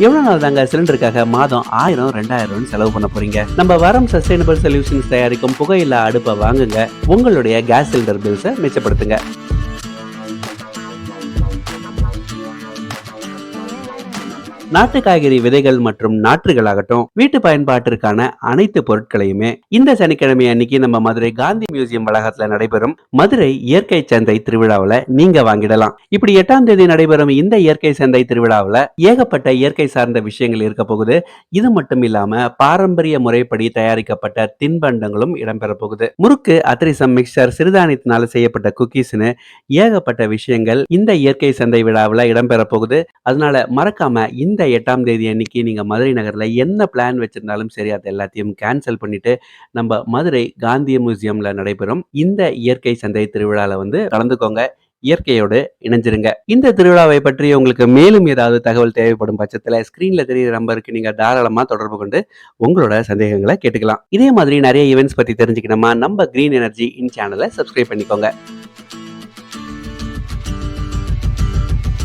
எவ்வளவு நாள் தாங்க சிலிண்டருக்காக மாதம் 1000 2000 செலவு பண்ண போறீங்க? நம்ம வரம் சஸ்டைனபிள் சொல்யூஷன்ஸ் தயாரிக்கும் புகையில்லா அடுப்பை வாங்குங்க. உங்களுடைய கேஸ் சிலிண்டர் பில்ஸை மிச்சப்படுத்துங்க. நாட்டு காய்கறி விதைகள் மற்றும் நாற்றுகளாகட்டும், வீட்டு பயன்பாட்டிற்கான அனைத்து பொருட்களையுமே இந்த சனிக்கிழமை அன்னைக்கு நம்ம மதுரை காந்தி மியூசியம் வளாகத்துல நடைபெறும் மதுரை இயற்கை சந்தை திருவிழாவில் நீங்க வாங்கிடலாம். இப்படி 8ஆம் தேதி நடைபெறும் இந்த இயற்கை சந்தை திருவிழாவில் ஏகப்பட்ட இயற்கை சார்ந்த விஷயங்கள் இருக்க போகுது. இது மட்டும் இல்லாம பாரம்பரிய முறைப்படி தயாரிக்கப்பட்ட தின்பண்டங்களும் இடம்பெற போகுது. முறுக்கு, அதிரசம், மிக்சர், சிறுதானியத்தினால செய்யப்பட்ட குக்கீஸ்னு ஏகப்பட்ட விஷயங்கள் இந்த இயற்கை சந்தை விழாவில் இடம்பெற போகுது. அதனால மறக்காம இந்த 8ஆம் தேதி அன்னைக்கு நீங்க மதுரை நகர்ல என்ன பிளான் வச்சிருந்தாலும் சரி, அது எல்லாத்தையும் கேன்சல் பண்ணிட்டு நம்ம மதுரை காந்தி மியூசியம்ல நடைபெறும் இந்த இயற்கை சந்தை திருவிழால கலந்துக்கோங்க. இயற்கையோடு இணைஞ்சிருங்க. இந்த திருவிழாவை பற்றி உங்களுக்கு மேலும் ஏதாவது தகவல் தேவைப்படும் பட்சத்துல ஸ்கிரீன்ல தெரியுற நம்பருக்கு நீங்க தாராளமா தொடர்பு கொண்டு உங்களோட சந்தேகங்களை கேட்டுக்கலாம். இதே மாதிரி நிறைய ஈவெண்ட்ஸ் பத்தி தெரிஞ்சுக்கணுமா, நம்ம கிரீன் எனர்ஜி இன் சேனலை சப்ஸ்கிரைப் பண்ணிக்கோங்க.